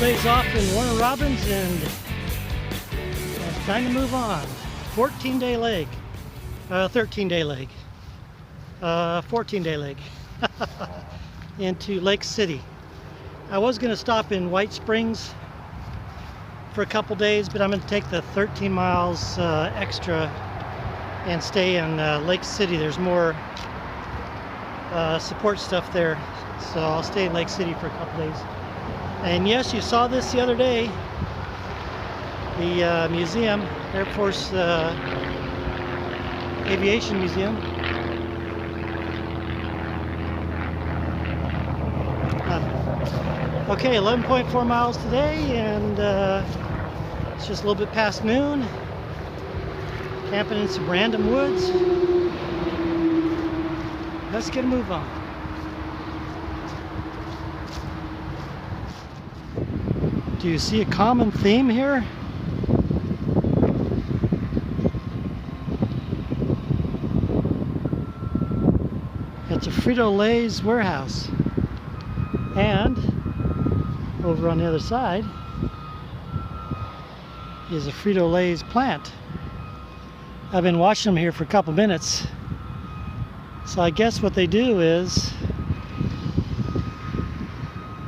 days off in Warner Robins, and it's time to move on. 14-day leg. 13-day leg. 14-day leg. Into Lake City. I was going to stop in White Springs for a couple days, but I'm going to take the 13 miles extra and stay in Lake City. There's more support stuff there, so I'll stay in Lake City for a couple days. And yes, you saw this the other day, the museum, Air Force Aviation Museum. Okay, 11.4 miles today, and it's just a little bit past noon. Camping in some random woods. Let's get a move on. Do you see a common theme here? It's a Frito-Lay's warehouse. And over on the other side is a Frito-Lay's plant. I've been watching them here for a couple minutes. So I guess what they do is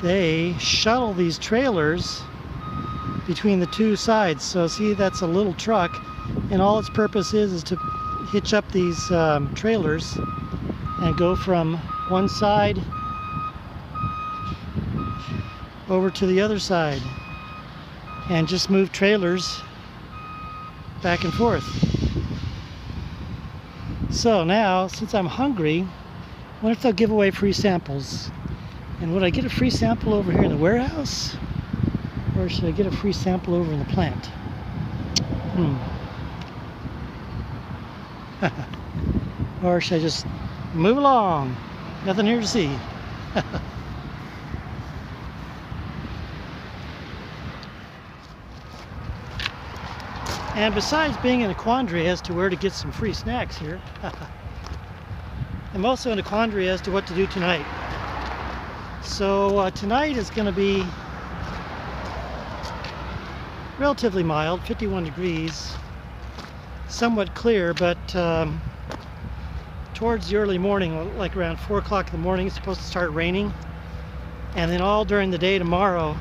they shuttle these trailers between the two sides. So see, that's a little truck, and all its purpose is to hitch up these trailers and go from one side over to the other side and just move trailers back and forth. So now, since I'm hungry, I wonder if they'll give away free samples. And would I get a free sample over here in the warehouse? Or should I get a free sample over in the plant? Or should I just move along? Nothing here to see. And besides being in a quandary as to where to get some free snacks here, I'm also in a quandary as to what to do tonight. So tonight is going to be relatively mild, 51 degrees, somewhat clear, but towards the early morning, like around 4 o'clock in the morning, it's supposed to start raining. And then all during the day tomorrow,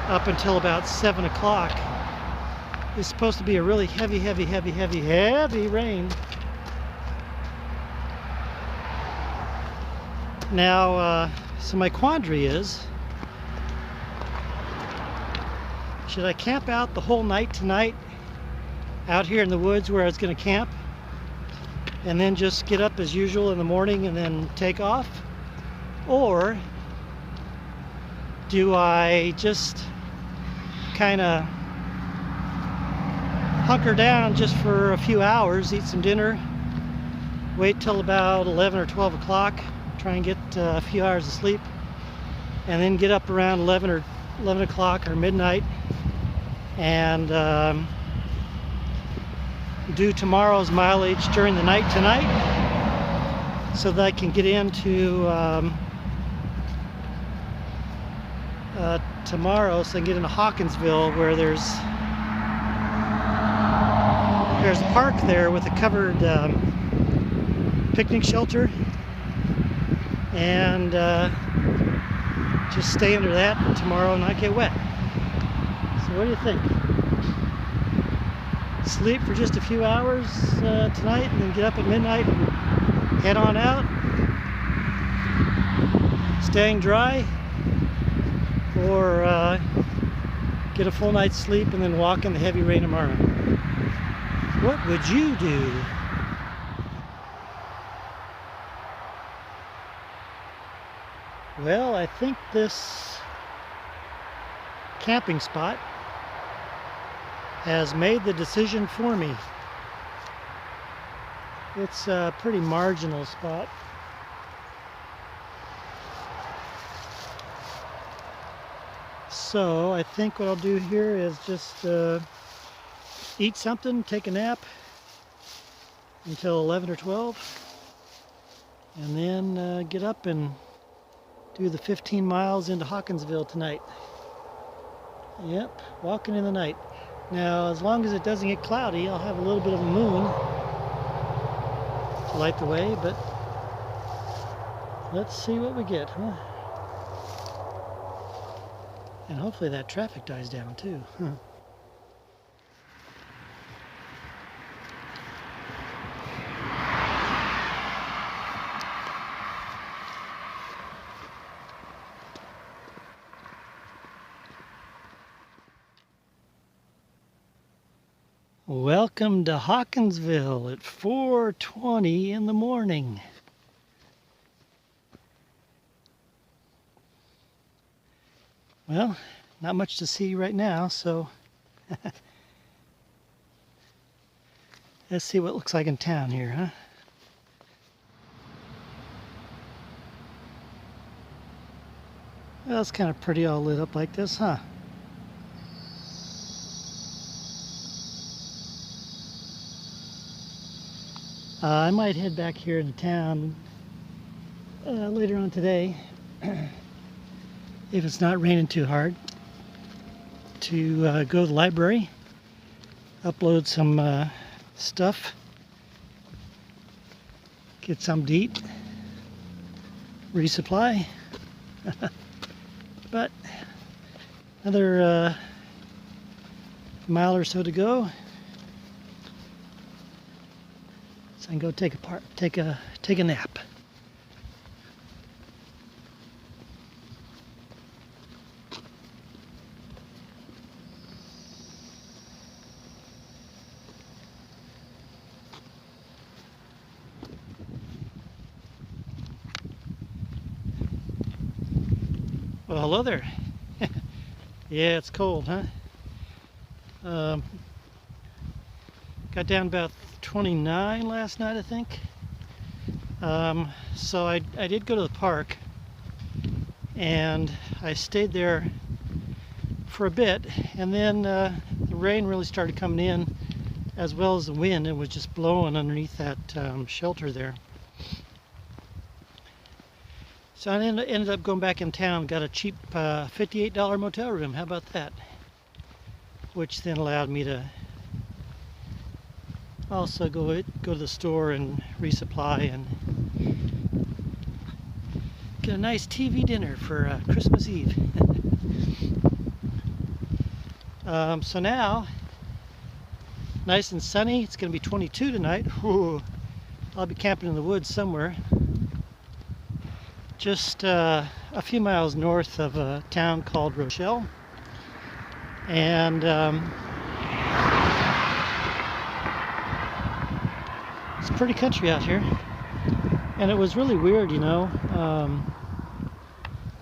up until about 7 o'clock, it's supposed to be a really heavy rain. Now, so my quandary is, should I camp out the whole night tonight out here in the woods where I was going to camp, and then just get up as usual in the morning and then take off? Or do I just kind of hunker down just for a few hours, eat some dinner, wait till about 11 or 12 o'clock, try and get a few hours of sleep, and then get up around 11 o'clock or midnight and do tomorrow's mileage during the night tonight, so that I can get into tomorrow, so I can get into Hawkinsville, where there's a park there with a covered picnic shelter, and just stay under that tomorrow and not get wet. So what do you think? Sleep for just a few hours tonight, and then get up at midnight and head on out, staying dry, or get a full night's sleep and then walk in the heavy rain tomorrow? What would you do? Well, I think this camping spot has made the decision for me. It's a pretty marginal spot. So I think what I'll do here is just eat something, take a nap until 11 or 12, and then get up and do the 15 miles into Hawkinsville tonight. Yep, walking in the night. Now, as long as it doesn't get cloudy, I'll have a little bit of a moon to light the way, but let's see what we get, huh? And hopefully that traffic dies down too, huh? Welcome to Hawkinsville at 4:20 in the morning. Well, not much to see right now, so let's see what it looks like in town here, huh? Well, it's kind of pretty all lit up like this, huh? I might head back here into town later on today, if it's not raining too hard, to go to the library, upload some stuff, get something to eat, resupply. But another mile or so to go. So I can go take a nap. Well, hello there. Yeah, it's cold, huh? Got down about 29 last night, I think. So I did go to the park, and I stayed there for a bit, and then the rain really started coming in, as well as the wind. It was just blowing underneath that shelter there. So I ended up going back in town, got a cheap $58 motel room. How about that? Which then allowed me to also go to the store and resupply and get a nice TV dinner for Christmas Eve. So now, nice and sunny. It's going to be 22 tonight. Whew. I'll be camping in the woods somewhere, just a few miles north of a town called Rochelle. And it's pretty country out here. And it was really weird, you know,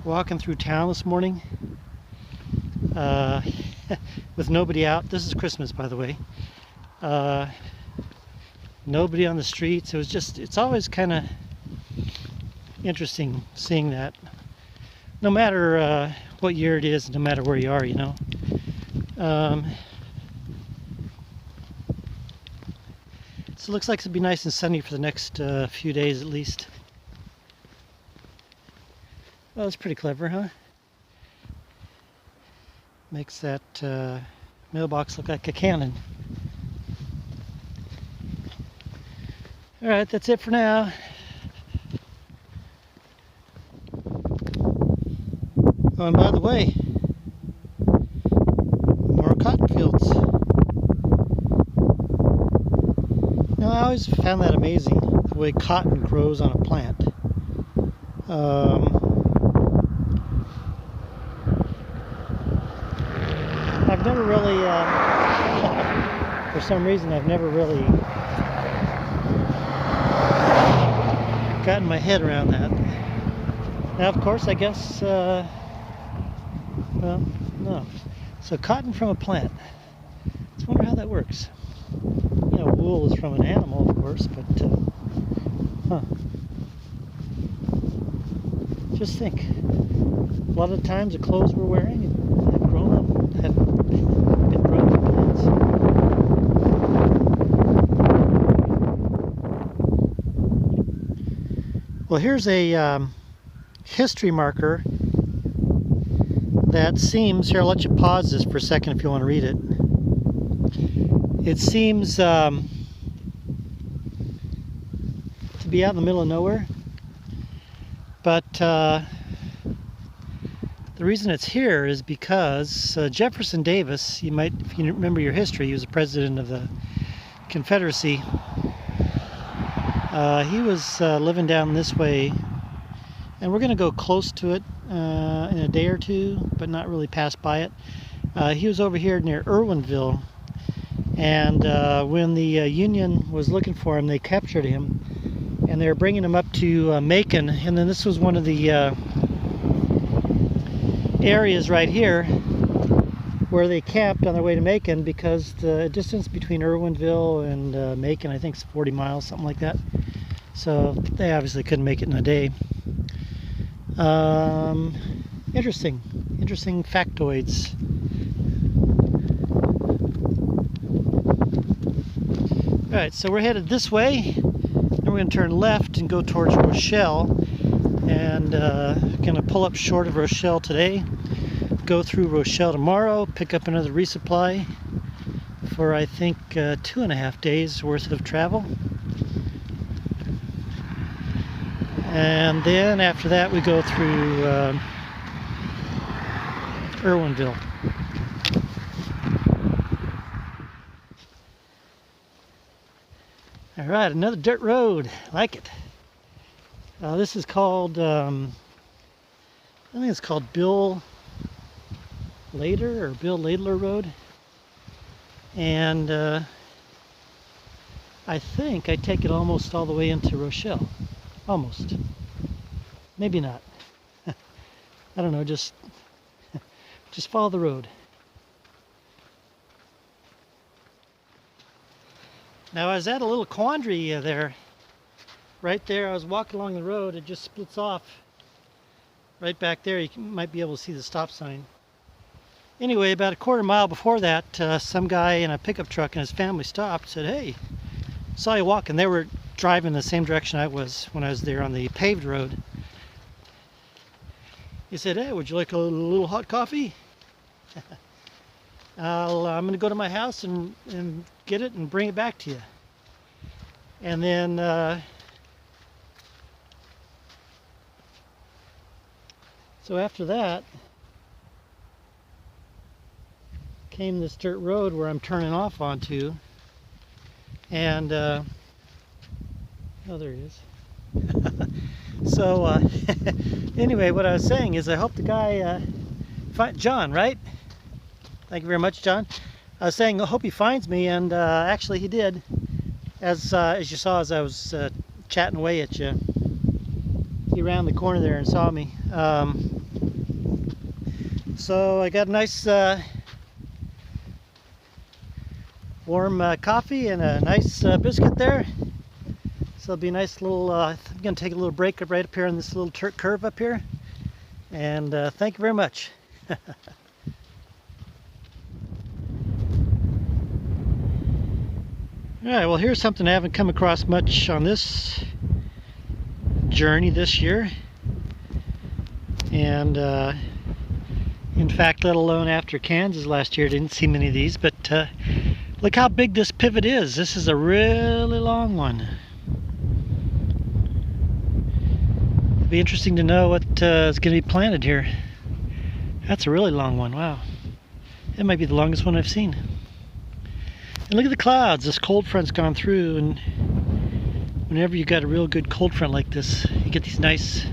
walking through town this morning with nobody out. This is Christmas, by the way. Nobody on the streets. It's always kind of interesting seeing that, no matter what year it is, no matter where you are, you know. So it looks like it'll be nice and sunny for the next few days at least. Well, that's pretty clever, huh? Makes that mailbox look like a cannon. All right, that's it for now. Oh, and by the way, more cotton fields. Now, I always found that amazing, the way cotton grows on a plant. I've never really, for some reason, I've never really gotten my head around that. Now, of course, I guess, well, no. So cotton from a plant. Let's wonder how that works. You know, wool is from an animal, of course, but, huh. Just think, a lot of times the clothes we're wearing have been grown from plants. Well, here's a history marker that seems, here I'll let you pause this for a second if you want to read it. It seems to be out in the middle of nowhere, but the reason it's here is because Jefferson Davis, you might, if you remember your history, he was the president of the Confederacy. He was living down this way, and we're going to go close to it in a day or two, but not really pass by it. He was over here near Irwinville, and when the Union was looking for him, they captured him, and they were bringing him up to Macon, and then this was one of the areas right here where they camped on their way to Macon, because the distance between Irwinville and Macon, I think, is 40 miles, something like that. So they obviously couldn't make it in a day. Interesting factoids. Alright, so we're headed this way, and we're going to turn left and go towards Rochelle, and going to pull up short of Rochelle today, go through Rochelle tomorrow, pick up another resupply for I think 2.5 days worth of travel. And then after that we go through Irwinville. Alright, another dirt road. I like it. This is called, I think it's called Bill Laidler Road. And I think I take it almost all the way into Rochelle. Almost. Maybe not. I don't know, just follow the road. Now I was at a little quandary there. Right there, I was walking along the road, it just splits off. Right back there, you might be able to see the stop sign. Anyway, about a quarter mile before that, some guy in a pickup truck and his family stopped, said, "Hey, saw you walking." They were driving the same direction I was when I was there on the paved road. He said, "Hey, would you like a little hot coffee?" I'm going to go to my house and get it and bring it back to you. And then, so after that, came this dirt road where I'm turning off onto. And, oh, there he is. So, anyway, what I was saying is I hope the guy, John, right? Thank you very much, John. I was saying I hope he finds me, and actually he did. As you saw as I was chatting away at you, he ran the corner there and saw me. So I got a nice warm coffee and a nice biscuit there. So it'll be a nice little, I'm going to take a little break right up here on this little curve up here. And thank you very much. Alright, well here's something I haven't come across much on this journey this year. And in fact, let alone after Kansas last year, I didn't see many of these. But look how big this pivot is. This is a really long one. It'll be interesting to know what is going to be planted here. That's a really long one, wow. It might be the longest one I've seen. And look at the clouds. This cold front's gone through, and whenever you got a real good cold front like this, you get these nice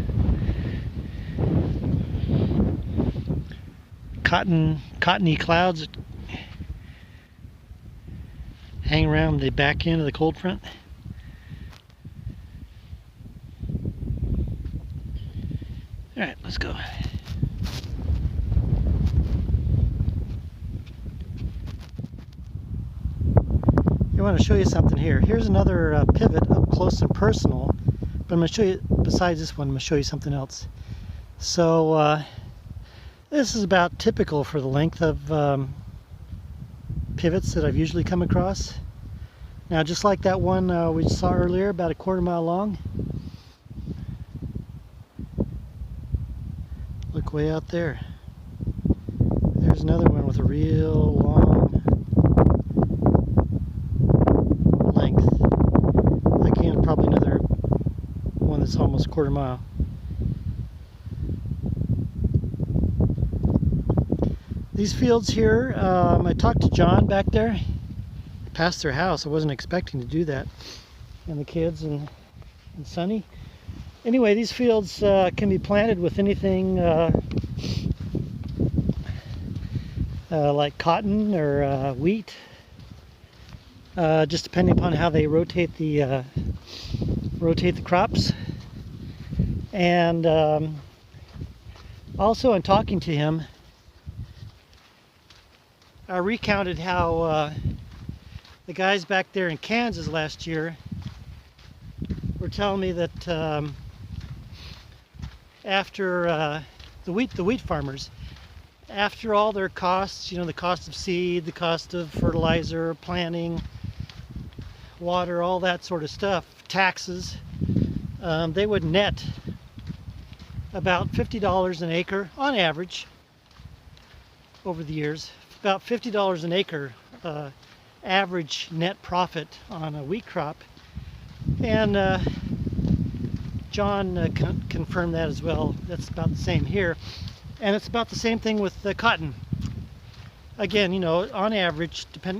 cottony clouds that hang around the back end of the cold front. Alright, let's go. I want to show you something here. Here's another pivot up close and personal, but I'm going to show you, besides this one, I'm going to show you something else. So this is about typical for the length of pivots that I've usually come across. Now, just like that one we saw earlier, about a quarter mile long. Look way out there. There's another one with a real long length. Again, probably another one that's almost a quarter mile. These fields here, I talked to John back there. I passed their house. I wasn't expecting to do that. And the kids and Sonny. Anyway, these fields can be planted with anything like cotton or wheat, just depending upon how they rotate the crops. And also, in talking to him, I recounted how the guys back there in Kansas last year were telling me that after the wheat farmers, after all their costs, you know, the cost of seed, the cost of fertilizer, planting, water, all that sort of stuff, taxes, they would net about $50 an acre on average over the years. About $50 an acre average net profit on a wheat crop. And John confirmed that as well. That's about the same here. And it's about the same thing with the cotton. Again, you know, on average, you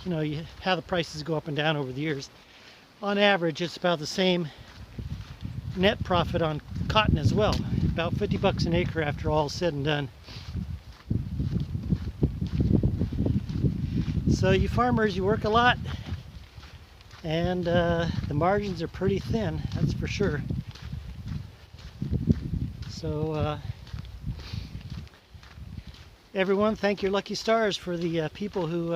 know, how the prices go up and down over the years. On average, it's about the same net profit on cotton as well. About 50 bucks an acre after all is said and done. So you farmers, you work a lot, and the margins are pretty thin, that's for sure. So everyone, thank your lucky stars for the people who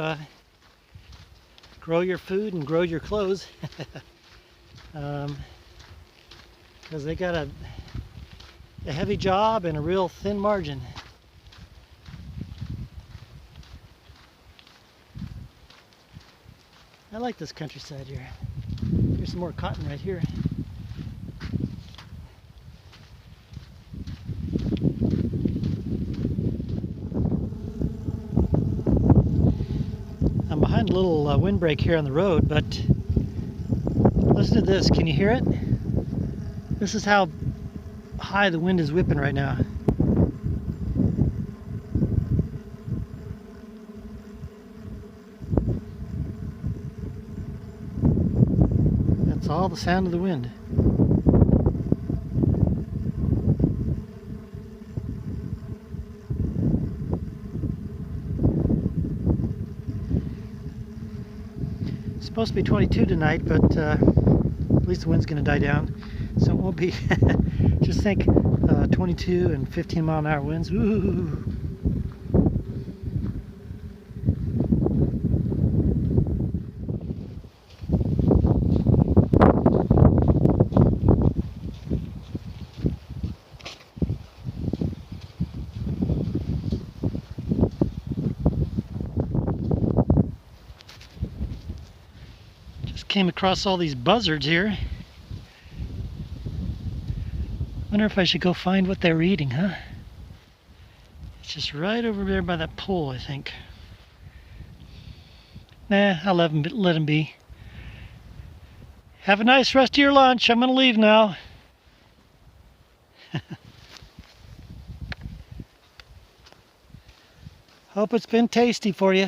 grow your food and grow your clothes, because they got a heavy job and a real thin margin. I like this countryside here. Here's some more cotton right here. I'm behind a little windbreak here on the road, but listen to this. Can you hear it? This is how high the wind is whipping right now. That's all the sound of the wind. It's supposed to be 22 tonight, but at least the wind's going to die down, so it won't be. Just think 22 and 15-mile-an-hour winds. Ooh. Came across all these buzzards here. Wonder if I should go find what they're eating, huh? It's just right over there by that pole, I think. Nah, I'll let them be. Have a nice rest of your lunch. I'm gonna leave now. Hope it's been tasty for you.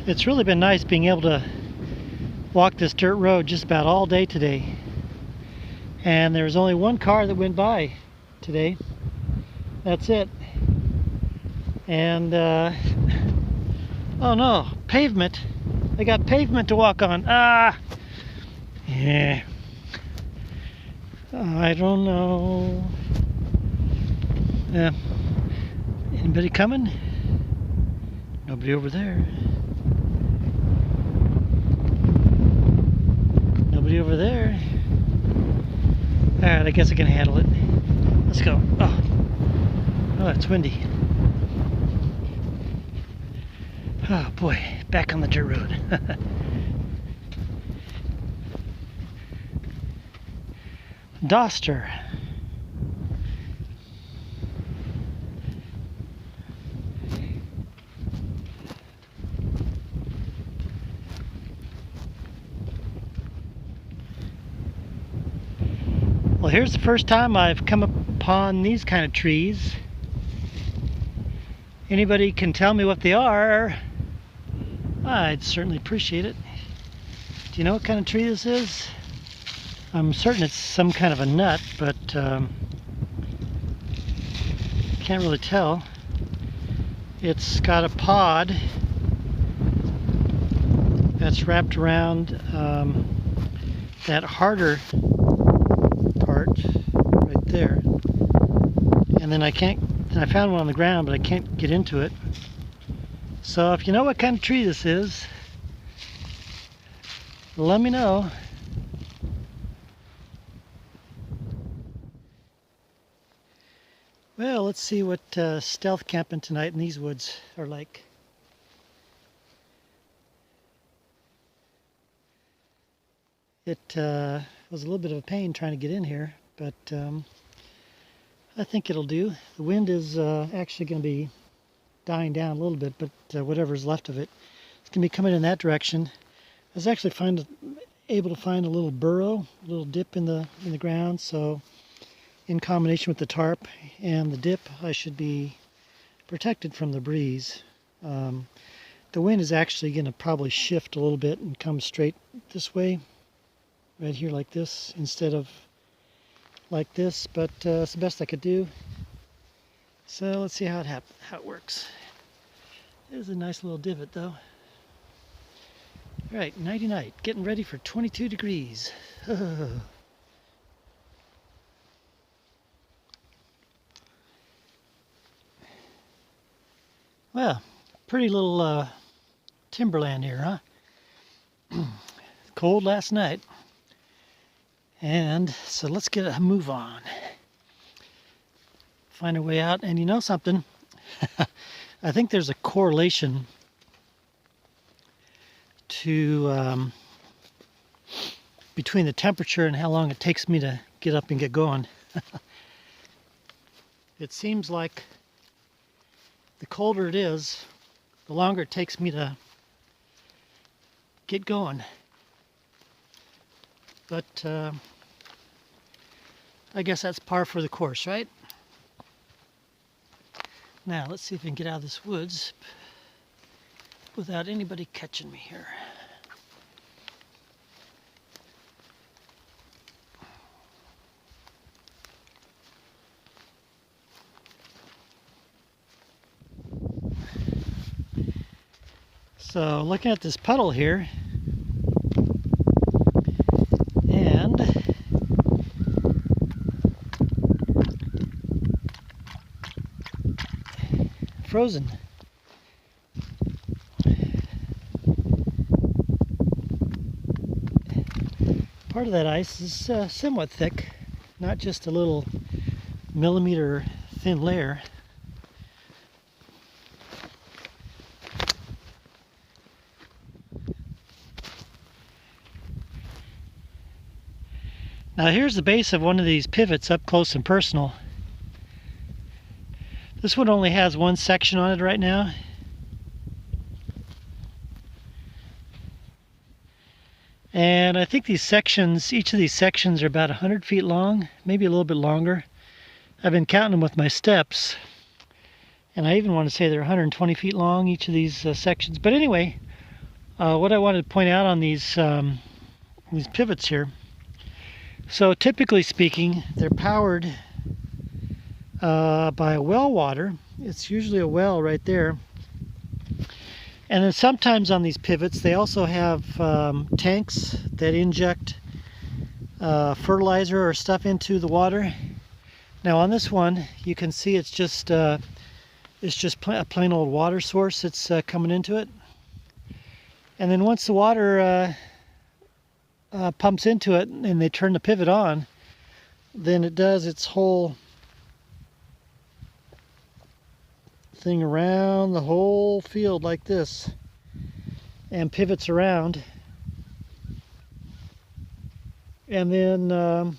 It's really been nice being able to walk this dirt road just about all day today. And there was only one car that went by today. That's it. And, oh no, pavement. They got pavement to walk on. Ah! Yeah. I don't know. Anybody coming? Nobody over there. Nobody over there. Alright, I guess I can handle it. Let's go. Oh, it's windy. Oh boy, back on the dirt road. Doster. Well, here's the first time I've come upon these kind of trees. Anybody can tell me what they are, I'd certainly appreciate it. Do you know what kind of tree this is? I'm certain it's some kind of a nut, but can't really tell. It's got a pod that's wrapped around that harder part right there, and then I found one on the ground, but I can't get into it. So if you know what kind of tree this is, let me know. Well, let's see what stealth camping tonight in these woods are like. It was a little bit of a pain trying to get in here, but I think it'll do. The wind is actually going to be dying down a little bit, but whatever's left of it, it's going to be coming in that direction. I was actually able to find a little burrow, a little dip in the ground, so in combination with the tarp and the dip, I should be protected from the breeze. The wind is actually going to probably shift a little bit and come straight this way, right here like this, instead of like this, but it's the best I could do. So let's see how it works. There's a nice little divot though. All right, nighty night, getting ready for 22 degrees. Well, pretty little timberland here, huh? Cold last night. And so let's get a move on. Find a way out. And you know something? I think there's a correlation to between the temperature and how long it takes me to get up and get going. It seems like the colder it is, the longer it takes me to get going. But I guess that's par for the course, right? Now let's see if we can get out of this woods without anybody catching me here. So looking at this puddle here, and frozen. Part of that ice is somewhat thick, not just a little millimeter thin layer. Now here's the base of one of these pivots up close and personal. This one only has one section on it right now. And I think these sections, each of these sections are about 100 feet long, maybe a little bit longer. I've been counting them with my steps. And I even want to say they're 120 feet long, each of these sections. But anyway, what I wanted to point out on these pivots here. So typically speaking, they're powered by a well water. It's usually a well right there. And then sometimes on these pivots, they also have tanks that inject fertilizer or stuff into the water. Now on this one, you can see it's just a plain old water source that's coming into it. And then once the water pumps into it and they turn the pivot on, then it does its whole thing around the whole field like this. and pivots around, and then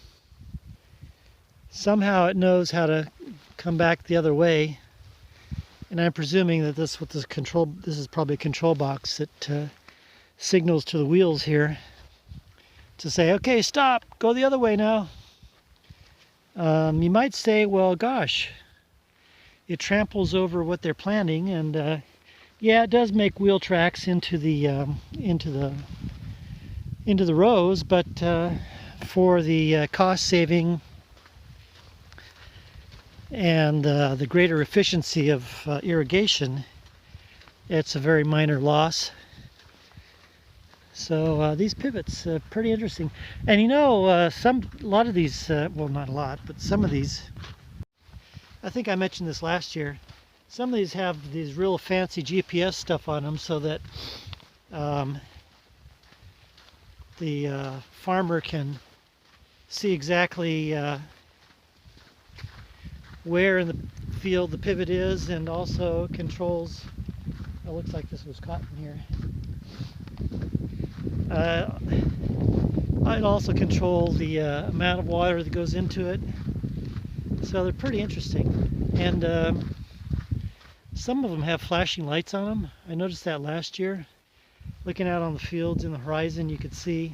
somehow it knows how to come back the other way. And I'm presuming that this is probably a control box that signals to the wheels here to say, okay, stop, go the other way now. You might say, well, gosh, it tramples over what they're planning, and yeah, it does make wheel tracks into the rows, but for the cost saving and the greater efficiency of irrigation, it's a very minor loss. So these pivots are pretty interesting. And you know, a lot of these, well, not a lot, but some of these, I think I mentioned this last year, some of these have these real fancy GPS stuff on them, so that the farmer can see exactly where in the field the pivot is, and also controls, it looks like this was cotton here. I'd also control the amount of water that goes into it. So they're pretty interesting. And some of them have flashing lights on them. I noticed that last year. Looking out on the fields in the horizon, you could see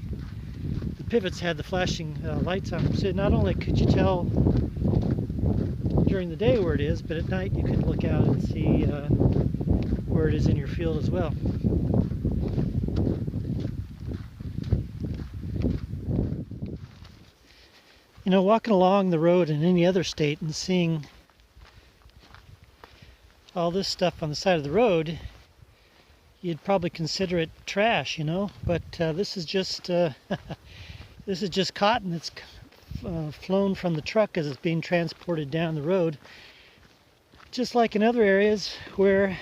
the pivots had the flashing lights on them. So not only could you tell during the day where it is, but at night you could look out and see where it is in your field as well. You know, walking along the road in any other state and seeing all this stuff on the side of the road, you'd probably consider it trash, you know. But this is just this is just cotton that's flown from the truck as it's being transported down the road. Just like in other areas where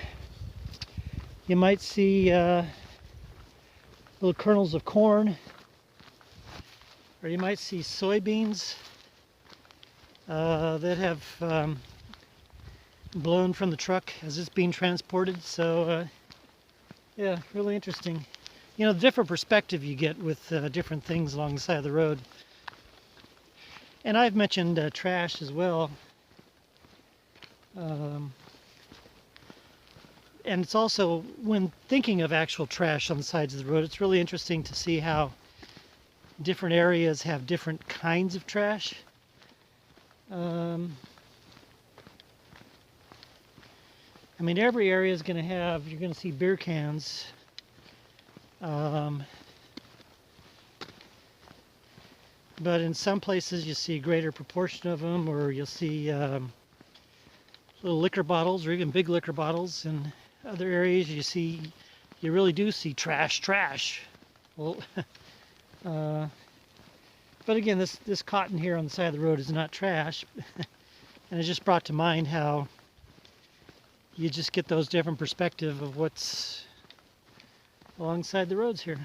you might see little kernels of corn, or you might see soybeans that have blown from the truck as it's being transported. So yeah, really interesting. You know, the different perspective you get with different things along the side of the road. And I've mentioned trash as well. And it's also, when thinking of actual trash on the sides of the road, it's really interesting to see how different areas have different kinds of trash. I mean, every area is going to have, you're going to see beer cans. But in some places you see a greater proportion of them, or you'll see little liquor bottles, or even big liquor bottles. In other areas you really do see trash. Well, but again, this cotton here on the side of the road is not trash. And it just brought to mind how you just get those different perspective of what's alongside the roads here.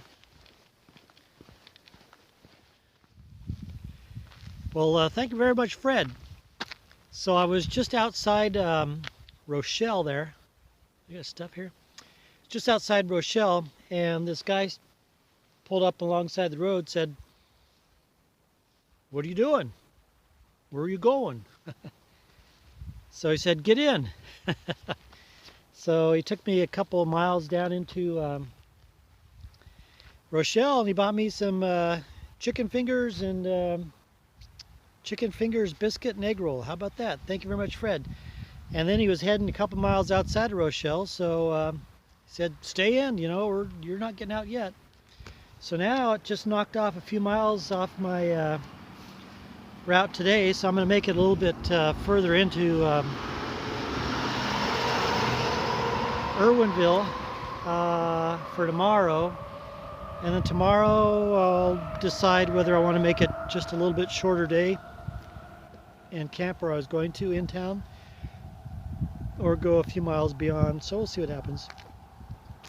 Well, thank you very much, Fred. So I was just outside Rochelle there. I got stuff here. Just outside Rochelle, and this guy pulled up alongside the road, said, "What are you doing? Where are you going?" So he said, "Get in." So he took me a couple of miles down into Rochelle, and he bought me some chicken fingers and chicken fingers, biscuit, and egg roll. How about that? Thank you very much, Fred. And then he was heading a couple miles outside of Rochelle, so he said, "Stay in, you know, or you're not getting out yet." So now it just knocked off a few miles off my route today, so I'm going to make it a little bit further into Irwinville for tomorrow. And then tomorrow I'll decide whether I want to make it just a little bit shorter day and camp where I was going to in town, or go a few miles beyond. So we'll see what happens.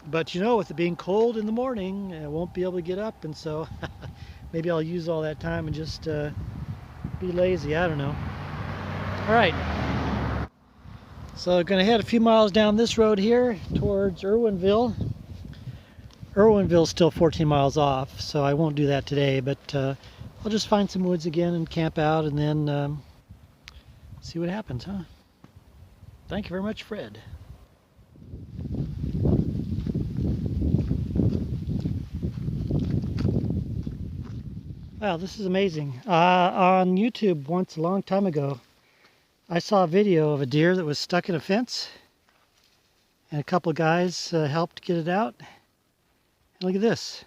But you know, with it being cold in the morning, I won't be able to get up, and so maybe I'll use all that time and just be lazy. I don't know. All right. So I'm going to head a few miles down this road here towards Irwinville. Irwinville's still 14 miles off, so I won't do that today, but I'll just find some woods again and camp out and then see what happens, huh? Thank you very much, Fred. Wow, this is amazing. On YouTube once a long time ago, I saw a video of a deer that was stuck in a fence, and a couple of guys helped get it out. And look at this.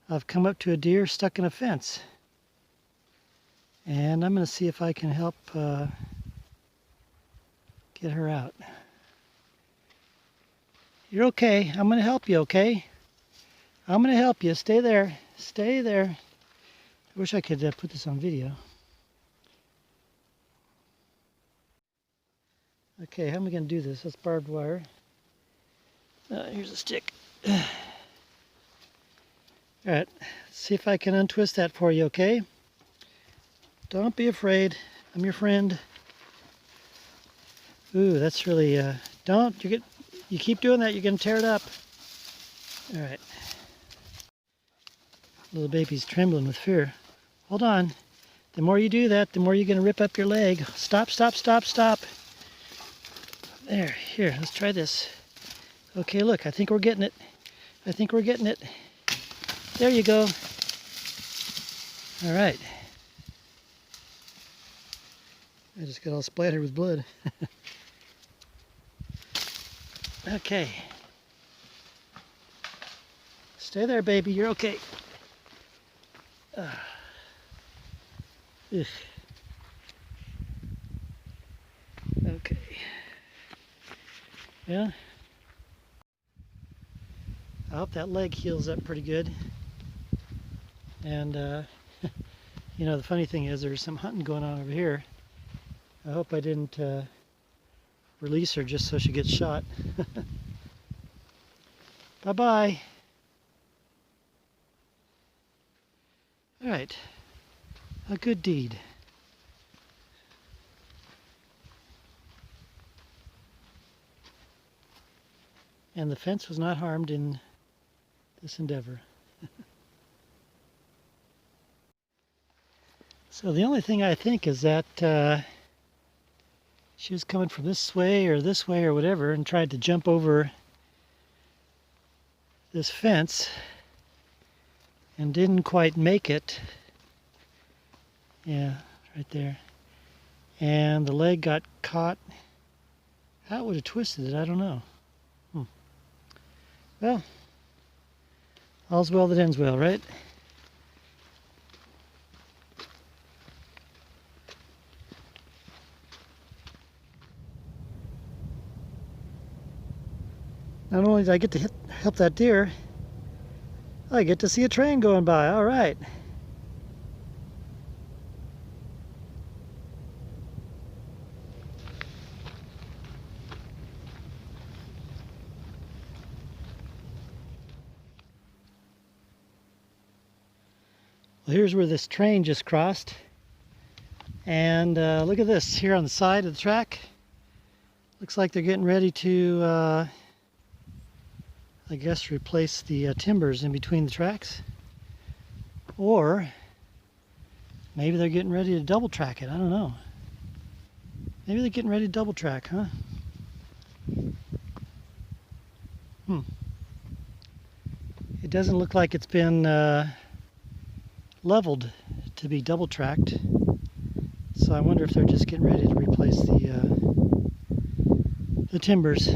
I've come up to a deer stuck in a fence. And I'm going to see if I can help get her out. You're okay. I'm going to help you, okay? I'm going to help you. Stay there. Stay there. I wish I could put this on video. Okay, how am I going to do this? That's barbed wire. Here's a stick. Alright, see if I can untwist that for you, okay? Don't be afraid. I'm your friend. Ooh, that's really, don't, you keep doing that, you're going to tear it up. Alright. Little baby's trembling with fear. Hold on. The more you do that, the more you're going to rip up your leg. Stop, stop, stop, stop. There, here, let's try this. Okay, look, I think we're getting it. I think we're getting it. There you go. All right. I just got all splattered with blood. Okay. Stay there, baby. You're okay. Ugh. Okay. Yeah. I hope that leg heals up pretty good. And, you know, the funny thing is there's some hunting going on over here. I hope I didn't release her just so she gets shot. Bye-bye. All right. A good deed. And the fence was not harmed in this endeavor. So the only thing I think is that she was coming from this way or whatever and tried to jump over this fence and didn't quite make it. Yeah, right there. And the leg got caught. How it would have twisted it, I don't know. Well, all's well that ends well, right? Not only did I get to help that deer, I get to see a train going by. All right. Well, here's where this train just crossed. And look at this here on the side of the track. Looks like they're getting ready to, I guess, replace the timbers in between the tracks. Or maybe they're getting ready to double track it. I don't know. Maybe they're getting ready to double track, huh? It doesn't look like it's been leveled to be double tracked. So I wonder if they're just getting ready to replace the timbers.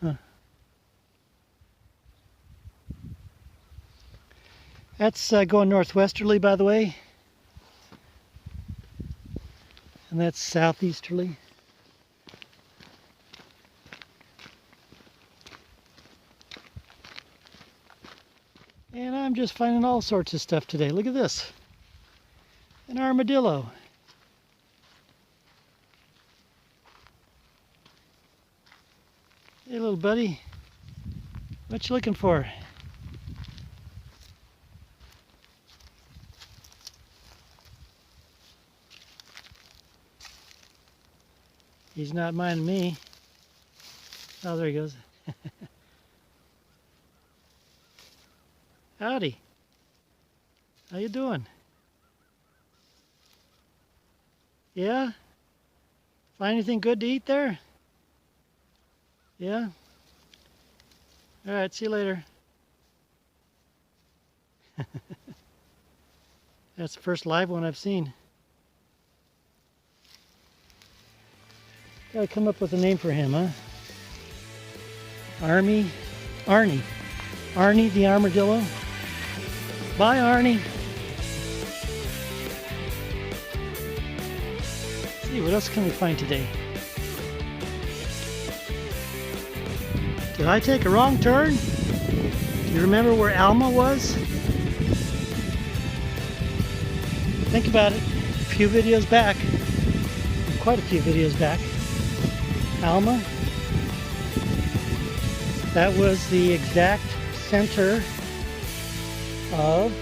Huh. That's going northwesterly, by the way. And that's southeasterly. And I'm just finding all sorts of stuff today. Look at this. An armadillo. Hey, little buddy. What you looking for? He's not minding me. Oh, there he goes. Howdy. How you doing? Yeah? Find anything good to eat there? Yeah? All right, see you later. That's the first live one I've seen. Gotta come up with a name for him, huh? Arnie the armadillo. Bye, Arnie. Let's see, what else can we find today? Did I take a wrong turn? Do you remember where Alma was? Think about it. A few videos back, quite a few videos back, Alma, that was the exact center of